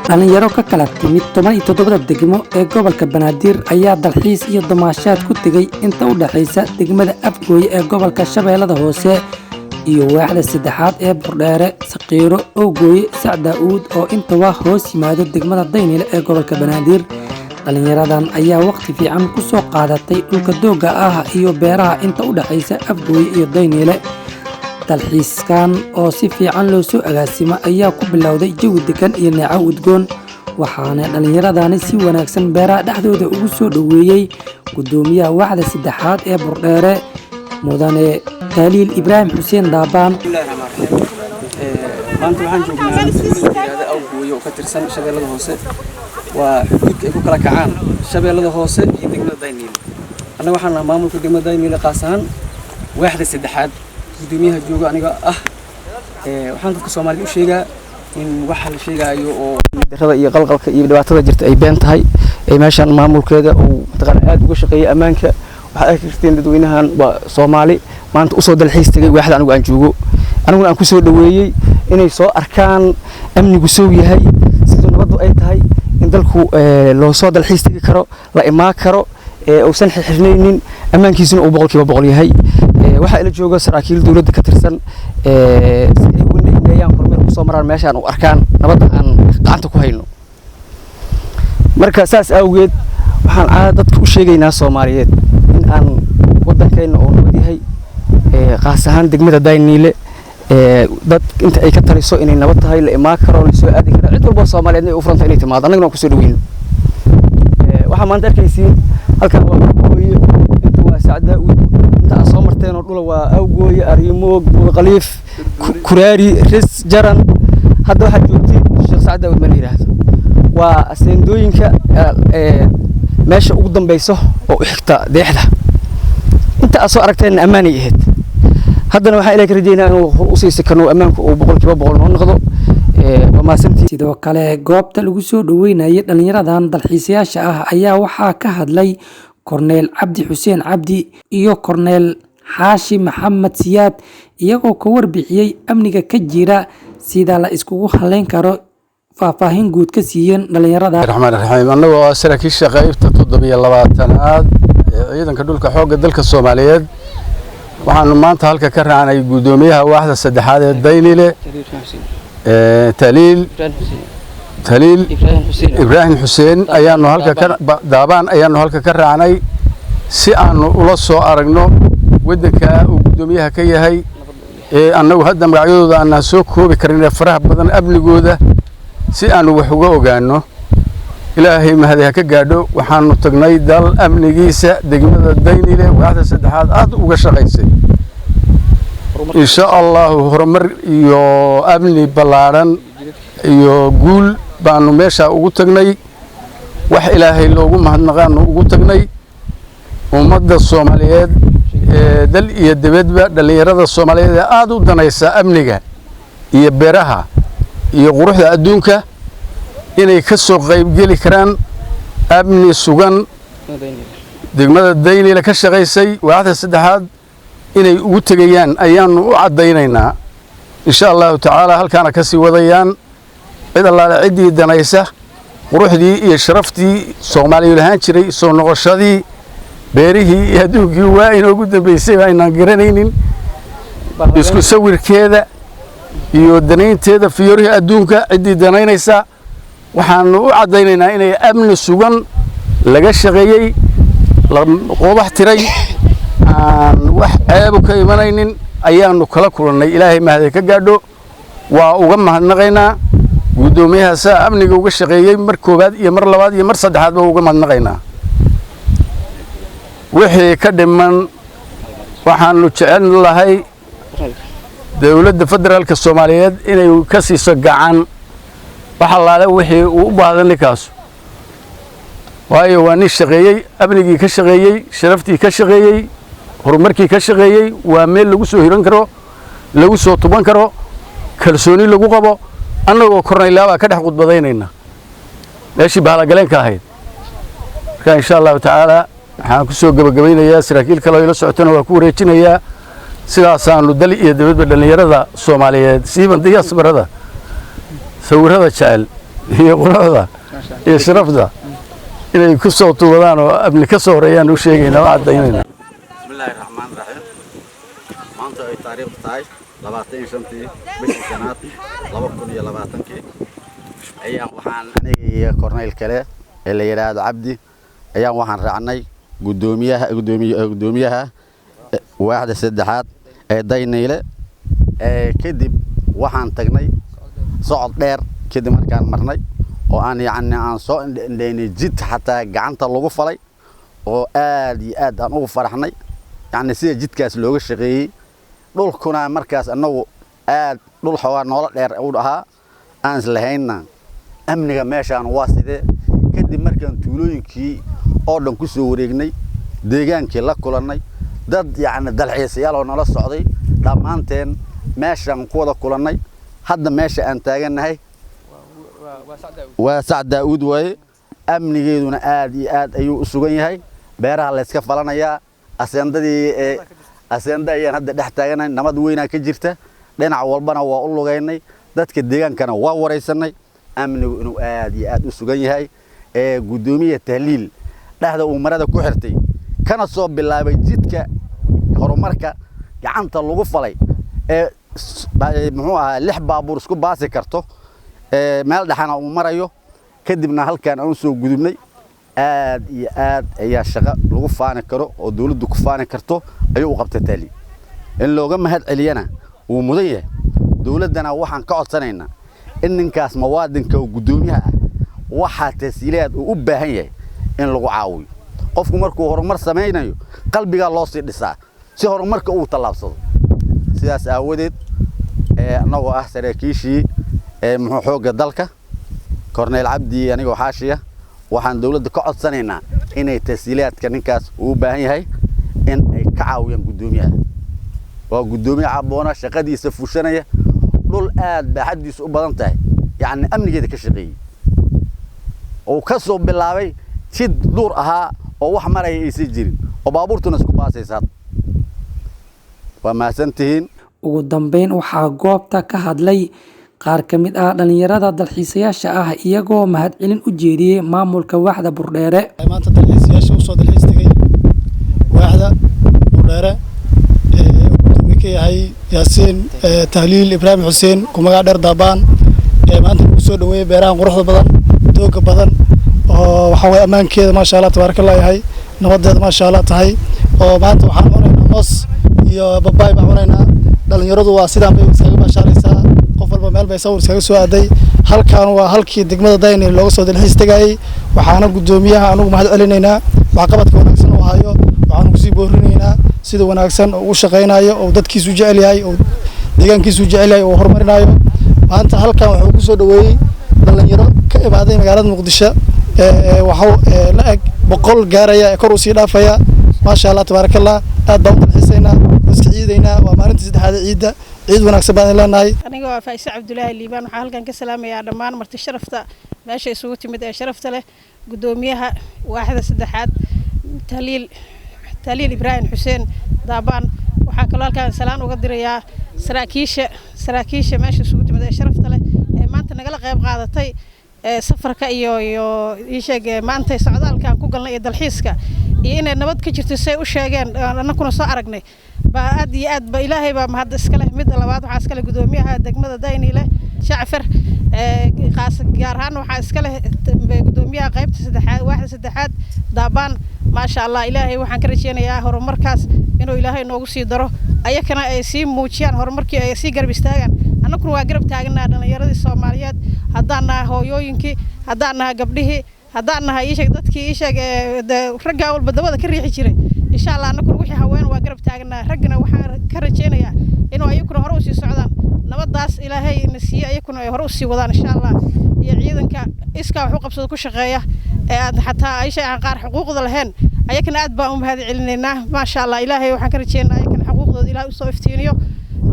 dhalinyaro ka kala timid 17 degmo ee gobolka Banaadir ayaa dalxiis iyo damaashaad ku tagay inta u dhaxaysa degmada Afgooye ee gobolka Shabeellada Hoose iyo waaxda saddexaad ee Burdheere, Saqiiro, Owgooye, Sacdaa'uud oo intaba hoos yimaado degmada Daynile ee gobolka Banaadir. dhalinyaradan ayaa waqti fiican ku soo qaadatay dhulka dooga ah iyo beeraha inta u dhaxaysa Afgooye iyo Daynile. dalxiiskan oo si fiican loo soo agaasimo ayaa ku bilowday jawi degan iyo neeco udgoon, waxaana dhalinyaradani si wanaagsan beeraha dhexdooda ugu soo dhaweeyay gudoomiyaha waaxda saddexaad ee Burdheere mudane Taliil Ibraahim Xuseen Daabaan. maanta waxaan joognaa Owgooye oo ka tirsan Shabeellada Hoose, waa xuduudka ay ku kala kacaan Shabeellada Hoose iyo degmada Daynile. annaga waxaan nahay maamulka degmada Daynile qaas ahaan waaxda saddexaad gudoomiyaha jooga aniga ah. waxaan dadka Soomaaliyeed u sheegaa in waxa la sheegayo oo darada iyo qalqalka iyo dhibaatada jirta ay been tahay, ee meeshan maamulkeeda uu taqaan aad uga shaqeeyay amaanka. waxa ay kirteen dadweynahan Soomaali maanta u soo dalxiis tagay waaxda anigu aan joogo, aniguna aan ku soo dhaweeyay inay soo arkaan amnigu soo yahay sida nabadu ay tahay, in dalku loo soo dalxiis tagi karo, la imaan karo, oo san xirnaynin, amaankiisuna uu 100% yahay. waxa ila jooga saraakiil dawladda ka tirsan si ay ugu nagayaan kormeer ku soo maraan meeshaan u arkaan nabadda aan gacanta ku hayno. marka saas awgeed waxaan dadka u sheegaynaa Soomaaliyeed in aan wadankeena oo nabad yahay, qaas ahaan degmada Daynile dad inta ay ka taliso inay nabad tahay, la imaan karo, la soo aadi karo, cid walba Soomaaliyeed ay u furanta inay timaado, annaguna ku soo dhaweeyno. waxa maanta arkaysiin halkan waa Owgooye, inta waa Sacdaa'uud, inta soo marteen oo dhul waa Owgooye, Ariimoog, Qaliif, Kuraari, Ris, Jaran. hadda waxa joogtiin Sheekh Sacdaa'uud ma yiraahdo, waa aseendooyinka meesha ugu dambayso oo u xigta deexda. inta soo aragteen ammaan ay ahayd, haddana waxa ilaahay ka rajeynaa inuu u sii sakano ammaanku uu 100% noo noqdo. sidoo kale goobta lagu soo dhaweynayay dhalinyaradan dalxiisayaasha ah ayaa waxaa ka hadlay Korneel Cabdi Xuseen Cabdi iyo Korneel Xaashi Maxamed Siyaad, iyagoo ka warbixiyay amniga ka jira sida la iskugu haleyn karo, faahfaahin guud ka siiyeen dhalinyarada. Bismillahirrahmaanirrahiim. annagu waa saraakiisha qaybta 27aad ee ciidanka dhulka xoogga dalka Soomaaliyeed. waxaan maanta halka ka raacnay gudoomiyaha waaxda saddexaad ee Daynile, Taliil Ibraahim Xuseen ayaanu halka ka Daabaan ayaanu halka ka raacnay si aanu ula soo aragno wadanka uu gudoomiyaha ka yahay, annagu hadda magacyadooda aan soo koobi karin faraha badan amnigooda si aanu wax uga ogaano. ilaahay mahadiha ka gaadho. waxaanu tagnay dal amnigiisa degmada Daynile waaxda saddexaad aad uga shaqaysay. insha Allah horumar iyo amni ballaaran iyo guul baanu meesha ugu tagnay. wax ilaahay loogu mahadnaqaano ugu tagnay. ummadda Soomaaliyeed dal iyo dibadba dhalinyarada Soomaaliyeed aad u danaysa amniga iyo beeraha iyo quruxda adduunka inay ka soo qayb gali karaan amni sugan degmada Daynile ka shaqaysay waaxda saddexaad inay ugu tagayaan ayaanu u cadaynaynaa. insha Allah taala halkaana ka sii wadayaan cid allaale cidii danaysa quruxdii iyo sharaftii Soomaaliyeed lahaan jiray, soo noqoshadii beerihii iyo adduunkii waa inoogu dambeysay aynaan garanaynin, isku sawirkeeda iyo danaynteeda fiyorihii adduunka cidii danaynaysa waxaanu u cadaynaynaa inay amni sugan laga shaqeeyay, la qobax tiray, aan wax ceeb ka imanaynin ayaanu kala kulannay. ilaahay mahad ka gaadho. waa uga mahadnaqaynaa gudoomiyaha amniga uga shaqeeyay mar koobaad iyo mar labaad iyo mar saddexaad baa uga mahadnaqaynaa. wixii ka dhiman waxaanu jecel lahay dawladda federaalka Soomaaliyeed inay ka siiso gacan waxa laale wixii uu u baahan ninkaas, waayo waa nin shaqeeyay, amnigii ka shaqeeyay, sharaftii ka shaqeeyay, horumarkii ka shaqeeyay. waa meel lagu soo hiran karo, lagu soo tuban karo, kalsooni lagu qabo. annagoo kornaylaaba ka dhex qudbadaynayna meeshii bahalgaleenka ahayd. marka insha Allah taala waxaan ku soo gabagabeynayaa saraakiil kale oo ila socotana waa ku wareejinayaa. sidaasaanu dal iyo dibadba dhalinyarada Soomaaliyeed siiban diyaasbarada sawirada jecel iyo quruxda iyo sharafda inay ku soo tuubadaan oo amni ka soo horeeyaan u sheegaynaa oo caddaynayna. bismillaahi raxmaani raxiim. maanta ay taariikhdu tahay 25 bishii shanaad 2020 ayaan waxaan aniga iyo korneyl kale ee la yiraahdo Cabdi ayaan waxaan raacnay gudoomiyaha waaxda saddexaad ee Dayniile kadib waxaan tagnay socod dheer kadib markaan marnay oo aan aan soo indheynay jid xataa gacanta lagu falay oo aad iyo aad aan ugu faraxnay sida jidkaas looga shaqeeyay dhulkuna markaas anagu aad dhul xawaa noola dheer u dhahaa aan islahayna amniga meeshaan waa sidee kadib markaan tuulooyinkii oo dhan ku soo wareegnay deegaankii la kulannay dad dalxiisayaal oo nala socday dhammaanteen meeshaan ku wada kulannay hadda meesha aan taaganahay waa Sacd Daawud waaye amnigeeduna aad iyo aad ayuu u sugan yahay beeraha la iska falanayaa aseenda ayaan hadda dhex taaganahay nabad weynaa ka jirta dhinac walbana waa u lugaynay dadka deegaankana waa wareysanay amnigu inuu aad iyo aad u sugan yahay gudoomiye tahliil dhaxda uu marada ku xirtay kana soo bilaabay jidka horumarka gacanta lagu falay muxuu ahaa 6 baabuur isku baasi karto meel dhaxana uu marayo kadibna halkaan aan soo gudubnay aad iyo aad ayaa shaqo lagu faani karo oo dawladdu ku faani karto ayuu u qabtay taali in looga mahad celiyana uu mudan yahay dawladdana waxaan ka codsanaynaa in ninkaas mawaadinka uu gudoomiyaha waxa tasiilaad uu u baahan yahay in lagu caawiyo qofku markuu horumar sameeynayo qalbiga loo sii dhisaa si horumarka uu talaabsado sidaas aawadeed anagoo ah saraakiishii muxuu xooga dalka korneyl Cabdi anigoo xaashiya waxaan dawladda ka codsanaynaa inay tasiilaadka ninkaas uu u baahan yahay in ay ka caawiyaan gudoomiyaha waa gudoomiye caboona shaqadiisa fushanaya dhul aad baaxadiisu u badan tahay amnigeeda ka shaqeeyay oo ka soo bilaabay jid duur ahaa oo wax maraya aysan jirin oo baabuurtuna isku baasaysaa waa maasantihiin. ugu dambeyn waxaa goobta ka hadlay qaar ka mid ah dhalinyarada dalxiisayaasha ah iyagoo mahadcelin u jeediyay maamulka waaxda Burdheere. maanta dalxiisayaasha u soo dalxiis tagay waaxda Burdheere gudoomiye ka yahay Yaasiin Tahliil Ibraahim Xuseen ku magac dheer Daabaan maanta ugu soo dhaweeyay beerahan quruxda badan dooga badan oo waxa way amaankeeda ma sha Allah tabarakallah yahay nabadeeda ma sha Allah tahay oo maanta waxaan cunayna moos iyo babaay baan cunayna dhalinyaradu waa sidaan bay iskaga baashaalaysaa qof walba meel bay sawir iskaga soo aaday halkaan waa halkii degmada Dayniile looga soo dalxiis tagay waxaana gudoomiyaha anagu mahad celinaynaa waxqabadka wanaagsan oo hayo waxaan ku sii boorinaynaa sida wanaagsan oo u shaqeynayo oo dadkiisu jecel yahay oo deegaankiisu jecel yahay oo horumarinayo maanta halkaan wuxuu ku soo dhaweeyay dhalinyaro ka imaaday magaalada Muqdisho waxa la eg 100 gaaraya kor u sii dhaafaya ma sha Allah tabarakallah aad baan dalxiisaynaa iska ciidaynaa waa maalintii saddexaad ciid wanaagsan baan leenahay. aniga waa Faysal Cabdullaahi Liibaan waxaan halkan ka salaamayaa dhammaan marti sharafta meesha isugu timid ee sharafta leh gudoomiyaha waaxda saddexaad Tahliil Ibraahim Xuseen Daabaan waxaan kaloo halkan salaan uga dirayaa saraakiisha meesha isugu timid ee sharafta leh ee maanta nagala qayb qaadatay safarka iyo sheeg maanta socdaalkan ku galnay dalxiiska iyo inay nabad ka jirto say u sheegeen annaguna soo aragnay ba aad iyo aad ba ilaahay ba mahad iska leh mid labaad waxa iska leh gudoomiyaha degmada Dayniile Shacfar qaas gaar ahaan waxa iska leh gudoomiyaha qaybta saddexaad waaxda saddexaad Daabaan ma sha Allah ilaahay waxaan ka rajeynayaa horumarkaas inuu ilaahay noogu sii daro ayakana ay sii muujiyaan horumarkii ay sii garab istaagaan annaguna waa garab taaganaa dhalinyaradii Soomaaliyeed haddaan hooyooyinkii haddaan gabdhihii haddaan dadkii ragga walba dabada ka riixi jiray insha Allah annaguna wixii haween waa garab taaganaa raggana waxaan ka rajeynayaa inuu ayakuna hore u sii socdaan nabadaas ilaahay ina siiyo ayakuna ay hore u sii wadaan insha Allah iyo ciidanka iska wax u qabsado ku shaqeeya aad xataa aan qaar xuquuqda lahayn ayakana aad baan u mahad celinaynaa ma sha Allah ilaahay waxaan ka rajeynayaa ayakana xuquuqdooda ilaahay u soo iftiiniyo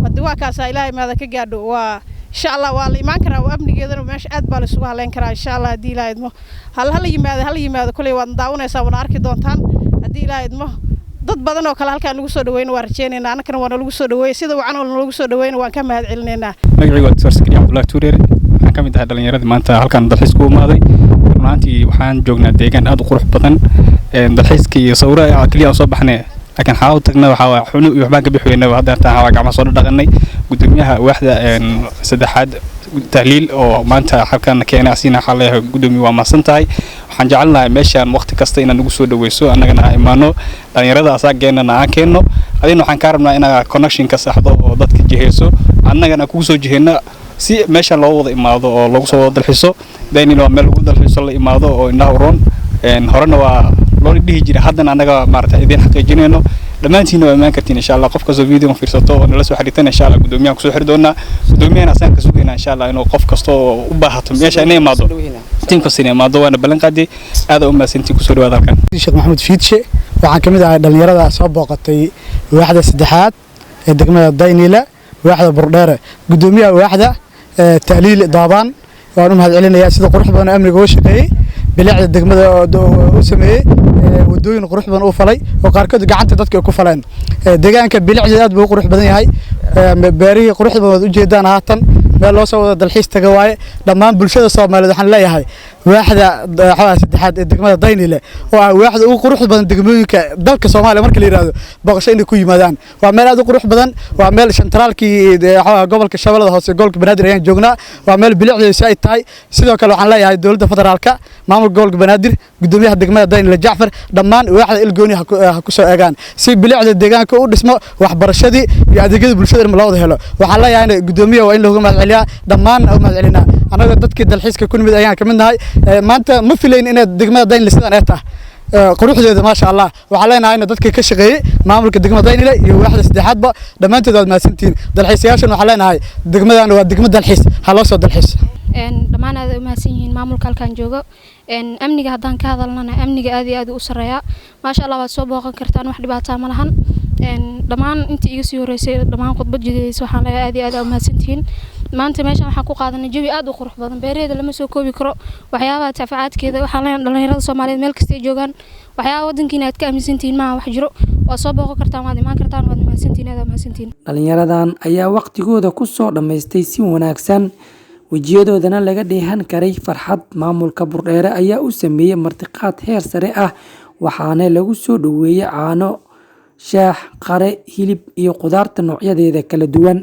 wadwa kaas ilaahay maada ka gaadho waa insha Allah waa la imaan karaa amnigeedana meesha aad baa la isugu haleyn karaa insha Allah hadii ilaahay idmo hal yimaado kulay waan daawanaysaa wana arki doontaan hadii ilaahay idmo dad badan oo kale halkaan lagu soo dhaweeyna waa rajeynaynaa annagana waa lagu soo dhaweeyay sida wacan oo lagu soo dhaweeyna waan ka mahad celinaynaa magacaygu waa Dr. Sakariya Abdullahi Tuureere waxaan ka mid ahay dhalinyarada maanta halkan dalxiis ku imaaday runtii waxaan joognaa deegaan aad u qurux badan dalxiiska iyo sawirada kaliya aan soo baxnay laakiin xaw tagna waxa waa xunu iyo waxbaan ka bixweynaa hadda taa gacmo soo dhaqanay gudoomiyaha waaxda saddexaad tahliil oo maanta halkan keenay asina xalay gudoomiye waa maasan tahay waxaan jecelnahay meeshaan waqti kasta inaan ugu soo dhaweyso annagana imaano dhalinyarada asaageena aan keenno adina waxaan ka rabnaa inaa connection ka saxdo oo dadka jiheyso annagana kugu soo jiheena si meeshaan loo wada imaado oo lagu soo wada dalxiiso daynina waa meel lagu dalxiiso la imaado oo indhaha uroon horena waa loo dhihi jiray haddana annaga maaragtay idin xaqiijinayno dhammaantiina waa imaan kartiin insha allah qof kastoo video fiirsato oo nala soo xiriirtan insha allah gudoomiyaha kusoo xiri doonaa gudoomiyahana asaan ka sugaynaa insha allah inuu qof kastoo u baahato meesha inay imaado tiimkasta inay imaado waana ballan qaaday aad u mahadsantiin kusoo dhawaada halkan sheekh maxamuud fiidshe waxaan ka mid ahay dhalinyarada soo booqatay waaxda saddexaad ee degmada Daynila waaxda Burdheere gudoomiyaha waaxda tahliil daabaan waan u mahadcelinayaa sida qurux badan amniga oo shaqeeyay bilicda degmada oo sameeyay wadooyin qurux badan oo falay oo qaarkood gacanta dadka ku faleen deegaanka bilicda aad buu qurux badan yahay beerihi qurux badan u jeedaan haatan meel loo soo wada dalxiis taga waaye dhammaan bulshada Soomaaliyeed waxaan leeyahay waaxda saddexaad ee degmada Daynile oo ah waaxda ugu qurux badan degmooyinka dalka Soomaaliya marka la yiraahdo boqosho inay ku yimaadaan waa meel aad u qurux badan waa meel centraalkii gobolka Shabeellada Hoose gobolka Banaadir ayaan joognaa waa meel bilicdiisu ay tahay sidoo kale waxaan leeyahay dawladda federaalka maamulka gobolka Banaadir gudoomiyaha degmada Daynile Jaafar dhammaan waaxda ilgooni ha ku soo eegaan si bilicda deegaanka u dhismo waxbarashadii iyo adeegyada bulshada loo wada helo waxaan leeyahay gudoomiyaha waa in lagu mahadceliyaa dhammaan u mahadcelinaa anaga dadkii dalxiiska ku nimid ayaan ka mid nahay maanta ma filayn in degmada Daynile sidaan ay tahay quruxdeeda ma sha Allah waxa leenahay in dadkii ka shaqeeyay maamulka degmada Daynile iyo waaxda saddexaadba dhammaantood waad mahadsantiin dalxiisayaashan waxa leenahay degmadan waa degmad dalxiis ha loo soo dalxiis dhammaan aad u mahadsan yihiin maamulka halkan jooga amniga haddaan ka hadalnana amniga aad iyo aad u sareeyaa ma sha Allah waad soo booqan kartaan wax dhibaato ma lahan dhammaan intii iga sii horeysay dhammaan khudbad jideeyay waxaan leeyahay aad iyo aad u mahadsantiin maanta meeshan waxaan ku qaadanay jawi aad u qurux badan beereeda lama soo koobi karo waxyaabaha tafacaadkeeda waxaan leeyahay dhalinyarada Soomaaliyeed meel kasta ay joogaan waxyaabaha wadankiina aad ka aaminsantiin ma wax jiro waa soo booqan kartaan waad imaan kartaan waad mahadsantiin aad mahadsantiin dhalinyaradan ayaa waqtigooda ku soo dhameystay si wanaagsan wajiyadoodana laga dheehan karay farxad maamulka Burdheere ayaa u sameeyay martiqaad heer sare ah waxaana lagu soo dhaweeyay caano shaax qare hilib iyo qudaarta noocyadeeda kala duwan